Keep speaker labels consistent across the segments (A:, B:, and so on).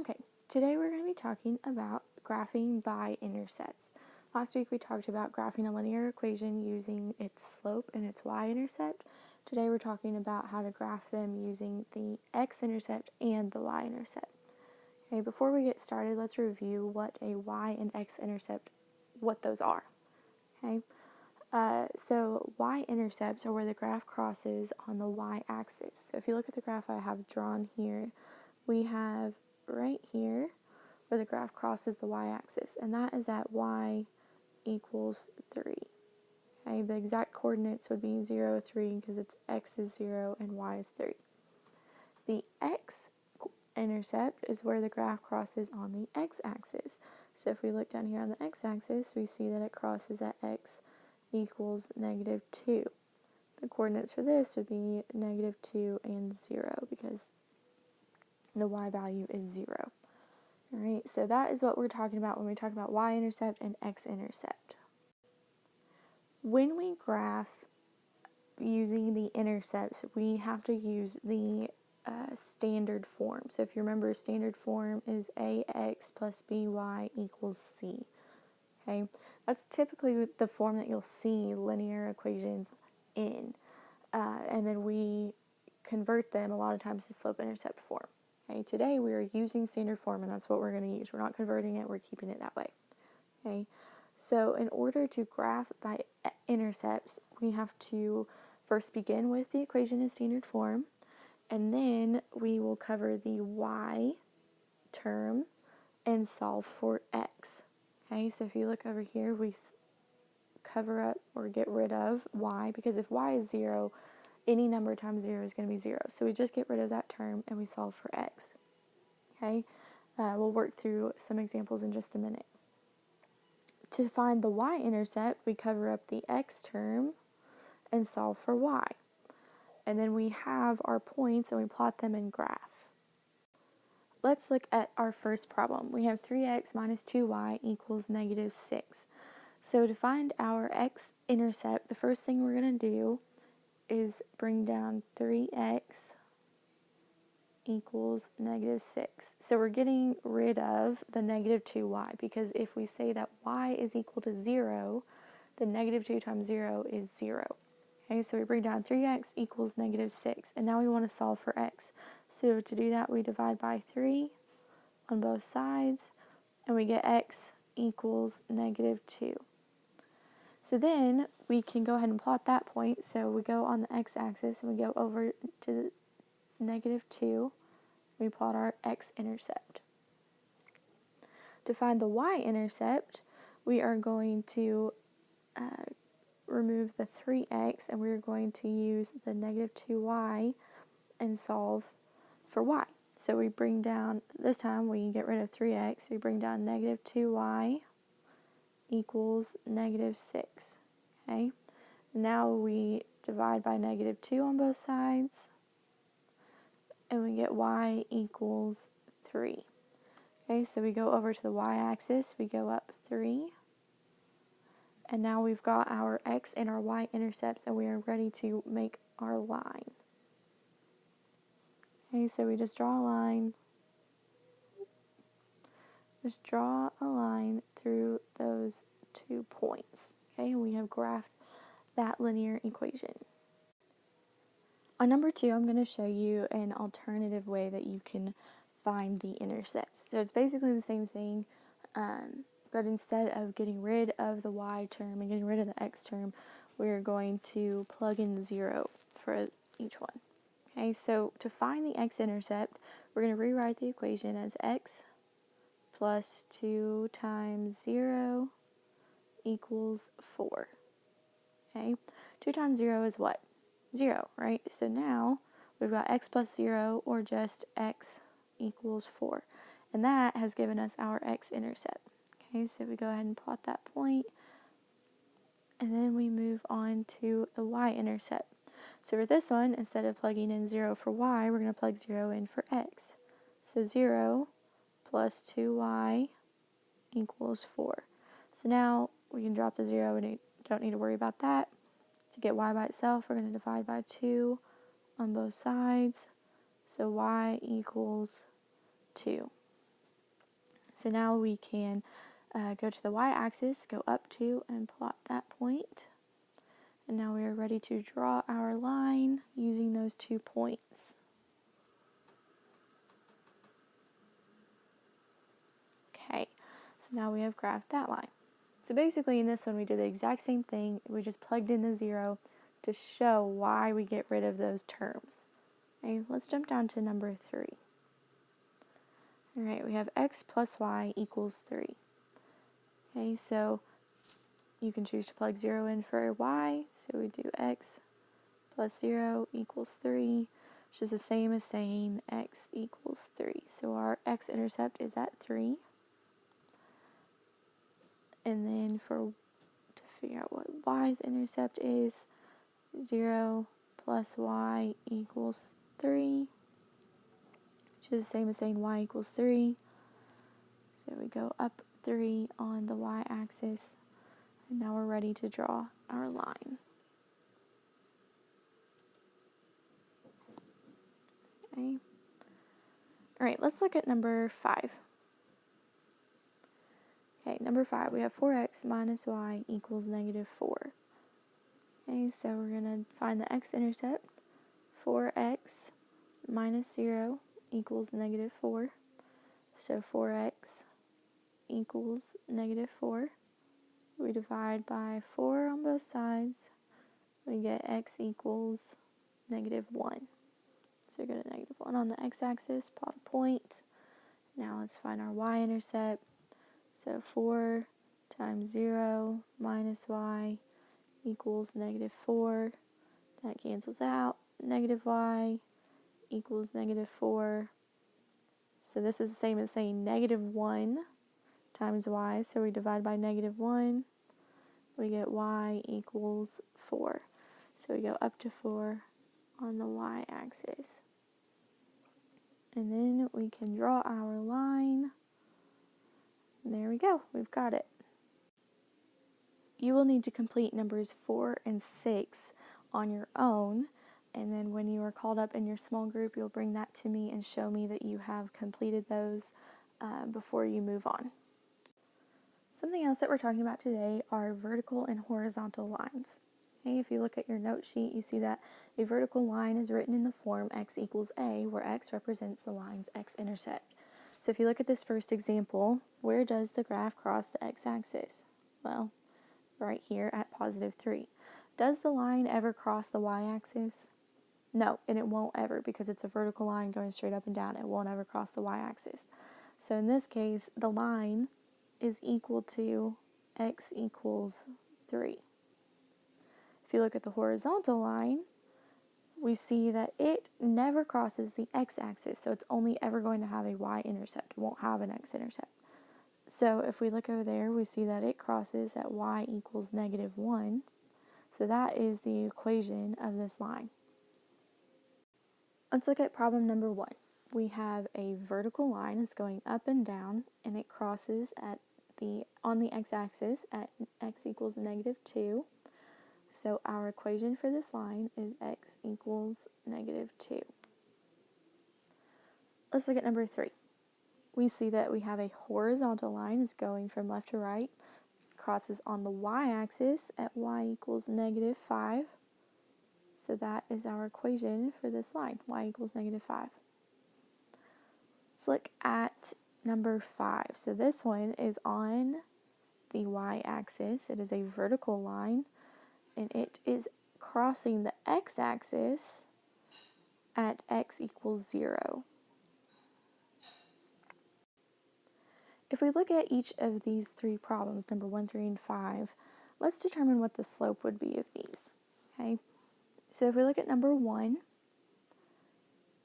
A: Okay, today we're going to be talking about graphing by intercepts. Last week we talked about graphing a linear equation using its slope and its y-intercept. Today we're talking about how to graph them using the x-intercept and the y-intercept. Okay, before we get started, let's review what a y and x-intercept, what those are. Okay, so y-intercepts are where the graph crosses on the y-axis. So if you look at the graph I have drawn here, we have right here where the graph crosses the y-axis, and that is at y equals 3. Okay, the exact coordinates would be 0, 3, because it's x is 0 and y is 3. The x-intercept is where the graph crosses on the x-axis. So if we look down here on the x-axis, we see that it crosses at x equals negative 2. The coordinates for this would be negative 2 and 0, because the y value is 0. Alright, so that is what we're talking about when we talk about y-intercept and x-intercept. When we graph using the intercepts, we have to use the standard form. So if you remember, standard form is ax plus by equals c. Okay, that's typically the form that you'll see linear equations in. And then we convert them a lot of times to slope-intercept form. Okay, today we are using standard form, and that's what we're going to use. We're not converting it, we're keeping it that way. Okay, so in order to graph by intercepts, we have to first begin with the equation in standard form, and then we will cover the y term and solve for x. Okay, so if you look over here, we cover up or get rid of y, because if y is 0, any number times 0 is going to be 0. So we just get rid of that term and we solve for x. Okay, we'll work through some examples in just a minute. To find the y-intercept, we cover up the x term and solve for y. And then we have our points and we plot them in graph. Let's look at our first problem. We have 3x minus 2y equals negative 6. So to find our x-intercept, the first thing we're going to do is bring down 3x equals negative 6. So we're getting rid of the negative 2y, because if we say that y is equal to 0, then negative 2 times 0 is 0. Okay, so we bring down 3x equals negative 6, and now we want to solve for x. So to do that, we divide by 3 on both sides, and we get x equals negative 2. So then we can go ahead and plot that point. So we go on the x-axis and we go over to negative 2. We plot our x-intercept. To find the y-intercept, we are going to remove the 3x, and we're going to use the negative 2y and solve for y. So we bring down, this time we get rid of 3x, we bring down negative 2y equals negative 6. Okay, now we divide by negative 2 on both sides, and we get y equals 3. Okay, so we go over to the y-axis, we go up 3, and now we've got our x and our y-intercepts, and we are ready to make our line. Okay, so we just draw a line. Just draw a line through those 2 points. Okay, and we have graphed that linear equation. On number 2, I'm going to show you an alternative way that you can find the intercepts. So it's basically the same thing, but instead of getting rid of the y term and getting rid of the x term, we're going to plug in 0 for each one. Okay, so to find the x-intercept, we're going to rewrite the equation as x plus 2 times 0 equals 4. Okay, 2 times 0 is what? 0, right? So now we've got x plus 0, or just x equals 4. And that has given us our x-intercept. Okay, so we go ahead and plot that point, and then we move on to the y-intercept. So for this one, instead of plugging in 0 for y, we're going to plug 0 in for x. So 0 plus 2y equals 4. So now we can drop the 0 and don't need to worry about that. To get y by itself, we're going to divide by 2 on both sides. So y equals 2. So now we can go to the y-axis, go up to, and plot that point. And now we are ready to draw our line using those 2 points. Okay, so now we have graphed that line. So basically in this one we did the exact same thing. We just plugged in the 0 to show why we get rid of those terms. Okay, let's jump down to number 3. Alright, we have x plus y equals 3. Okay, so you can choose to plug 0 in for y. So we do x plus 0 equals 3, which is the same as saying x equals 3. So our x-intercept is at 3. And then to figure out what y's intercept is, 0 plus y equals 3, which is the same as saying y equals 3. So we go up 3 on the y-axis, and now we're ready to draw our line. Okay. All right, let's look at number 5. Okay, number 5, we have 4x minus y equals negative 4. Okay, so we're going to find the x-intercept. 4x minus 0 equals negative 4. So 4x equals negative 4. We divide by 4 on both sides. We get x equals negative 1. So we go to negative 1 on the x-axis, plot a point. Now let's find our y-intercept. So 4 times 0 minus y equals negative 4. That cancels out. Negative y equals negative 4. So this is the same as saying negative 1 times y. So we divide by negative 1. We get y equals 4. So we go up to 4 on the y-axis. And then we can draw our line. And there we go. We've got it. You will need to complete numbers 4 and 6 on your own. And then when you are called up in your small group, you'll bring that to me and show me that you have completed those before you move on. Something else that we're talking about today are vertical and horizontal lines. Okay, if you look at your note sheet, you see that a vertical line is written in the form x equals a, where x represents the line's x-intercept. So if you look at this first example, where does the graph cross the x-axis? Well, right here at positive 3. Does the line ever cross the y-axis? No, and it won't ever, because it's a vertical line going straight up and down. It won't ever cross the y-axis. So in this case, the line is equal to x equals 3. If you look at the horizontal line, we see that it never crosses the x-axis, so it's only ever going to have a y-intercept. It won't have an x-intercept. So if we look over there, we see that it crosses at y equals negative 1. So that is the equation of this line. Let's look at problem number 1. We have a vertical line that's going up and down, and it crosses on the x-axis at x equals negative 2. So our equation for this line is x equals negative 2. Let's look at number 3. We see that we have a horizontal line that's going from left to right, crosses on the y-axis at y equals negative 5. So that is our equation for this line, y equals negative 5. Let's look at number 5. So this one is on the y-axis. It is a vertical line, and it is crossing the x-axis at x equals 0. If we look at each of these 3 problems, number 1, 3, and 5, let's determine what the slope would be of these. Okay, so if we look at number 1,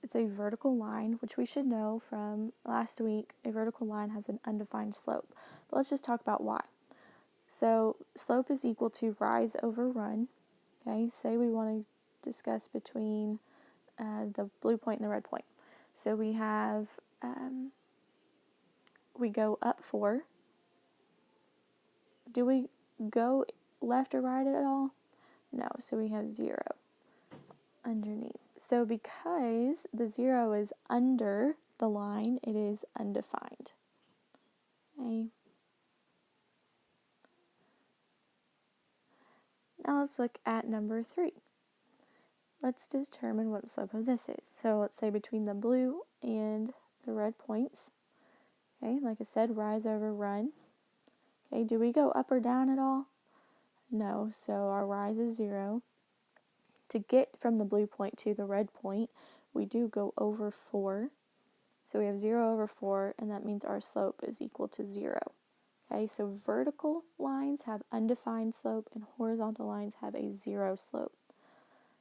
A: it's a vertical line, which we should know from last week. A vertical line has an undefined slope. But let's just talk about why. So slope is equal to rise over run. Okay, say we want to discuss between the blue point and the red point. So we have, we go up 4. Do we go left or right at all? No, so we have 0 underneath. So because the 0 is under the line, it is undefined. Okay. Now let's look at number 3. Let's determine what the slope of this is. So let's say between the blue and the red points. Okay, like I said, rise over run. Okay, do we go up or down at all? No, so our rise is 0. To get from the blue point to the red point, we do go over 4. So we have 0 over 4, and that means our slope is equal to 0. Okay, so vertical lines have undefined slope and horizontal lines have a 0 slope.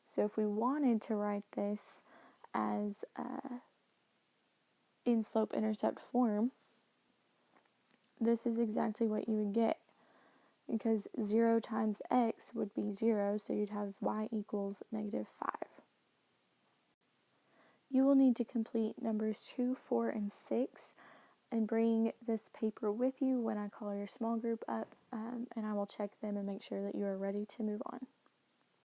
A: So if we wanted to write this as in slope-intercept form, this is exactly what you would get, because 0 times x would be 0, so you'd have y equals -5. You will need to complete numbers 2, 4, and 6 and bring this paper with you when I call your small group up, and I will check them and make sure that you are ready to move on.